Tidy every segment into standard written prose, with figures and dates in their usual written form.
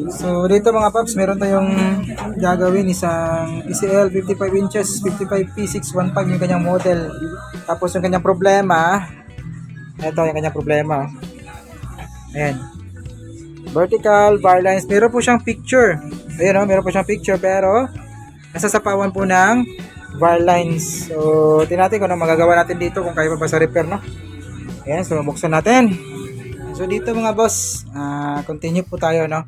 So dito mga paps, meron tayong gagawin isang PCL 55 inches, 55P615 yung kanyang model. Tapos yung kanyang problema, ito yung kanyang problema. Ayan. Vertical bar lines, meron po siyang picture. Ayan o, meron po siyang picture pero nasasapawan po ng bar lines. So tingnan natin kung ano magagawa natin dito kung kaya pa ba sa repair, no? Ayan, so buksan natin. So dito mga boss, continue po tayo, no?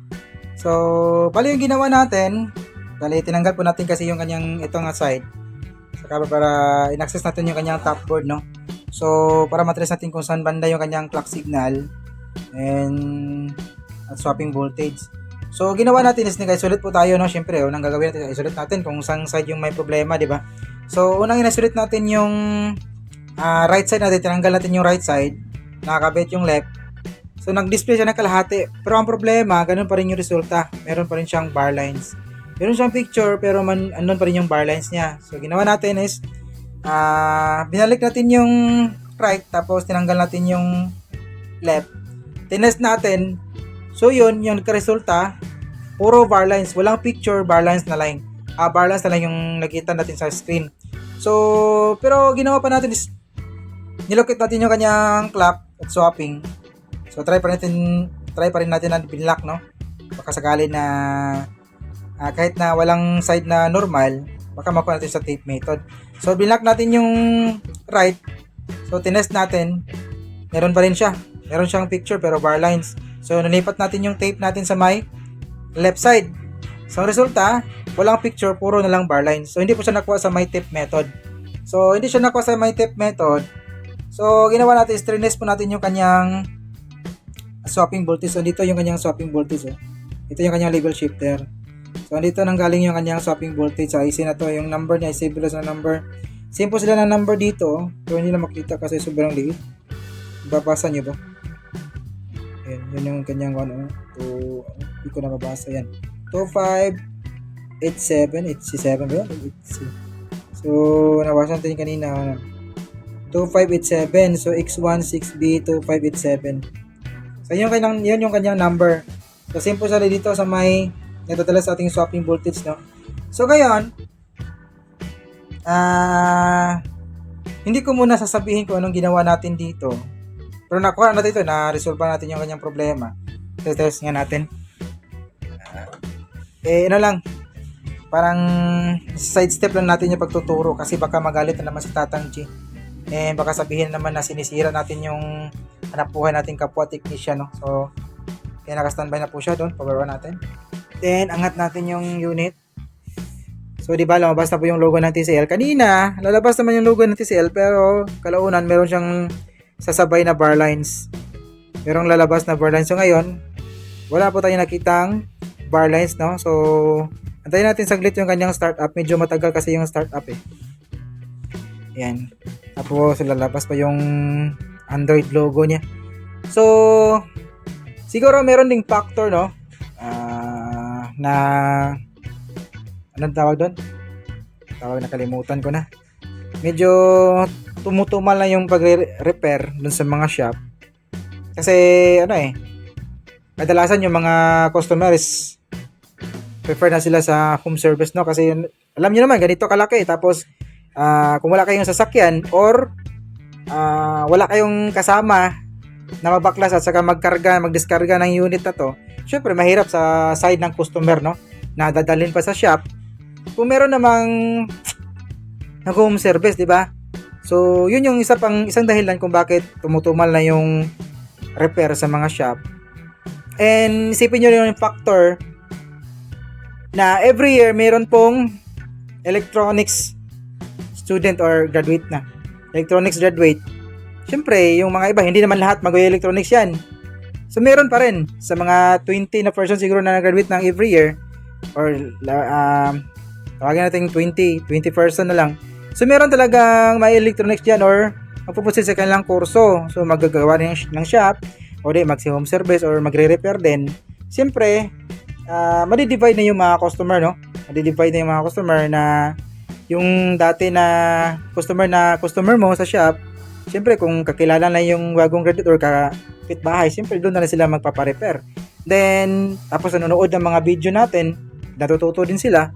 So, bali yung ginawa natin, bali tinanggal po natin kasi yung kanyang itong side. Saka para in-access natin yung kanyang top board, no? So, para matrace natin kung saan banda yung kanyang clock signal and at swapping voltage. So, ginawa natin is nag-isolate po tayo, no? Syempre, unang gagawin natin, isolate natin kung saan side yung may problema, di ba? So, unang in-isolate natin yung right side natin, tinanggal natin yung right side, nakakabit yung left. So, nag-display siya ng kalahati. Pero ang problema, ganun pa rin yung resulta. Meron pa rin siyang bar lines. Meron siyang picture, pero andun pa rin yung bar lines niya. So, ginawa natin is, binalik natin yung right, tapos tinanggal natin yung left. Tinest natin. So, yun, yung nagka-resulta, puro bar lines. Walang picture, bar lines na lang. Bar lines na lang yung nakita natin sa screen. So, pero ginawa pa natin is, nilocate natin yung kanyang clock at swapping. So try pa rin natin na binlock, no? Baka sakali na kahit na walang side na normal, baka makuha natin sa tape method. So binlock natin yung right. So tinest natin, meron pa rin siya. Meron siyang picture pero bar lines. So nalipat natin yung tape natin sa may left side. So resulta, walang picture, puro na lang bar lines. So hindi po siya nakuha sa my tape method. So hindi siya nakuha sa my tape method. So ginawa natin is tinest po natin yung kanyang swapping voltage. So dito yung kanyang swapping voltage, oh. Ito yung kanyang level shifter. So dito nang galing yung kanyang swapping voltage. Sa IC na to, yung number niya, IC plus na number. Same po sila ng number dito, pero hindi na makita kasi sobrang liit. Babasa nyo ba? Ayan, yun yung kanyang hindi ko na mabasa yan. 2587, 87 ba yun? So, nabasa natin kanina. 2587, so X16B 2587. So, yun yung kanyang number. So, simple sa dito sa may natadala sa ating swapping voltage, no? So, ngayon, hindi ko muna sasabihin kung anong ginawa natin dito. Pero nakuha natin ito, na-resolve natin yung kanyang problema. Test nga natin. Parang sidestep lang natin yung pagtuturo kasi baka magalit na naman si Tatang G. Baka sabihin naman na sinisira natin yung hanap buhay nating kapwa technician, no? So, kaya naka-standby na po siya doon. Power on natin. Then, angat natin yung unit. So, di ba, lumabas na po yung logo ng TCL. Kanina, lalabas naman yung logo ng TCL, pero kalaunan, meron siyang sasabay na bar lines. Merong lalabas na bar lines. So, ngayon, wala po tayong nakitang bar lines, no? So, antayin natin saglit yung kanyang startup. Medyo matagal kasi yung startup, eh. Yan. Tapos, lalabas pa yung Android logo niya. So, siguro meron ding factor, no? Na anong tawag doon? Nakalimutan ko na. Medyo tumutumal na yung pag-repair dun sa mga shop. Kasi kadalasan yung mga customers prefer na sila sa home service, no? Kasi alam niyo naman ganito kalaki, tapos kung wala kayong sasakyan or wala kayong kasama na mabaklas at saka magdiskarga ng unit na to, syempre mahirap sa side ng customer, no? Na dadalhin pa sa shop. Kung meron namang nag-home service, di ba? So, yun yung isang dahilan kung bakit tumutumal na yung repair sa mga shop. And isipin nyo yung factor na every year meron pong electronics student or graduate na. Electronics graduate. Siyempre, yung mga iba, hindi naman lahat mag-electronics yan. So, meron pa rin sa mga 20 na person siguro na nag-graduate ng every year or tawagin natin 20 person na lang. So, meron talagang may electronics dyan or magpupusin sa kanilang kurso. So, magagawa ng shop o di magsi-home service or magre-repair din. Siyempre, madidivide na yung mga customer, no? Madidivide na yung mga customer na yung dati na customer mo sa shop, siyempre kung kakilala na yung bagong graduate or kapitbahay, siyempre doon na sila magpaparepair. Then, tapos nanonood ng mga video natin, natututo din sila.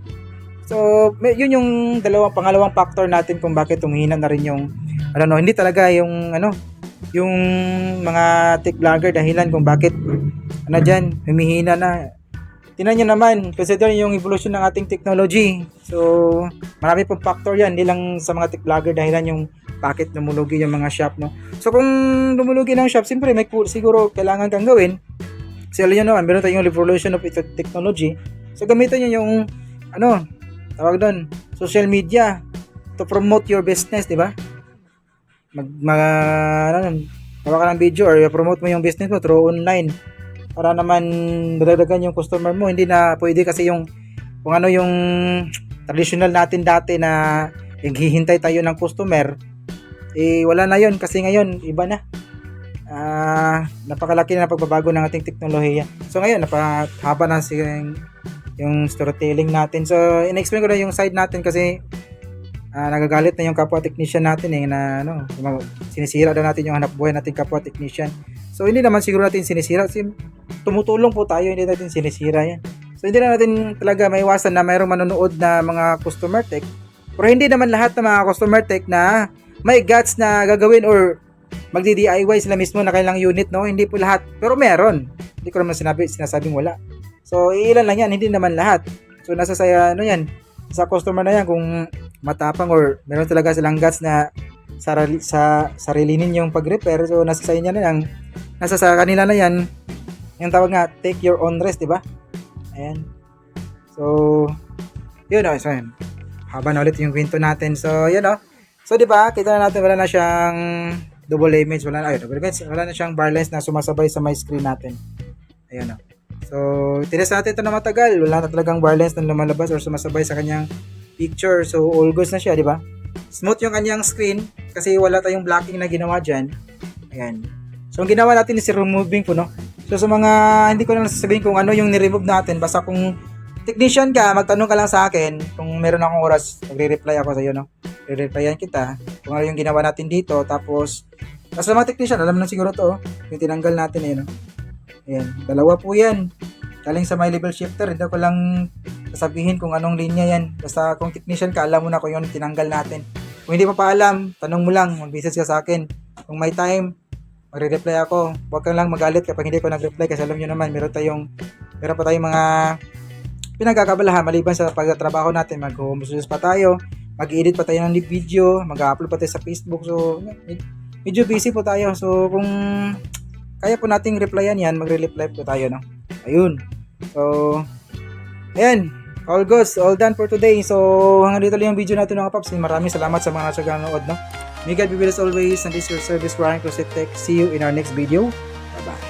So, yun yung pangalawang factor natin kung bakit humihina na rin yung, hindi talaga yung, yung mga tech vlogger dahilan kung bakit, dyan, humihina na. Tingnan nyo naman, consider yung evolution ng ating technology. So, marami pong factor yan, hindi lang sa mga tech vlogger dahilan yung bakit lumulugi yung mga shop, no? So, kung lumulugi ng shop, siyempre may siguro kailangan kang gawin. Kasi alam nyo naman, meron tayong revolution of technology. So, gamitin nyo yung, tawag doon, social media to promote your business, di ba? Gawa ka ng video or promote mo yung business mo through online para naman dadagdagan yung customer mo. Hindi na pwede kasi yung kung ano yung traditional natin dati na naghihintay tayo ng customer, wala na yun kasi ngayon iba na. Napakalaki na pagbabago ng ating teknolohiya. So ngayon napahaba na yung storytelling natin. So in-explain ko na yung side natin kasi nagagalit na yung kapwa technician natin na sinisira daw natin yung hanap buhay natin kapwa technician. So hindi naman siguro natin sinisira kasi tumutulong po tayo, hindi natin sinisira yan. So hindi na natin talaga maiwasan na mayroong manonood na mga customer tech, pero hindi naman lahat ng mga customer tech na may guts na gagawin or magdi-DIY sila mismo na kailang unit, no? Hindi po lahat, pero meron. Hindi ko naman sinasabing wala. So ilan lang yan, hindi naman lahat. So nasa sa sa customer na yan kung matapang or meron talaga silang guts na sarilinin yung pag-repair. So nasa sa inyo na yan, nasa sa kanila na yan, yung tawag nga take your own rest, di ba? Ayan. So yun, so yun, haba na ulit yung kwento natin. So yun, so di ba kita na natin wala na siyang double image, wala na siyang bar lens na sumasabay sa my screen natin. Ayan, so tinas natin ito na matagal, wala na talagang bar lens na lumalabas or sumasabay sa kanyang picture. So all goods na siya, di ba? Smooth yung kanyang screen kasi wala tayong blocking na ginawa dyan. Ayan. So ang ginawa natin is removing po, no? So sa mga hindi ko na sasabihin kung ano yung ni-remove natin, basta kung technician ka, magtanong ka lang sa akin. Kung meron akong oras, magre-reply ako sa iyo, no? Re-replyan kita kung ano yung ginawa natin dito. Tapos sa mga technician, alam na siguro to, yung tinanggal natin no? Ayan, dalawa po yan. Galing sa my level shifter, hindi ko lang sasabihin kung anong linya yan. Basta kung technician ka, alam mo na kung yun tinanggal natin. Kung hindi pa paalam, tanong mo lang, mag-message ka sa akin. Kung may time, magre-reply ako. Huwag kang lang magalit kapag hindi ko nag-reply kasi alam nyo naman, meron pa tayong mga pinagkakabalahan maliban sa pagtatrabaho natin. Mag-home business pa tayo, mag-edit pa tayo ng video, mag-upload pa tayo sa Facebook. So, medyo busy po tayo. So, kung kaya po nating replyan yan, magre-reply po tayo, no? Ayun. So, ayan. All goes, all done for today. So, hanggang dito lang yung video natin mga paps. Maraming salamat sa mga nanood, no? May God be with us always, and this is your service, Ryan Closet Tech. See you in our next video. Bye-bye.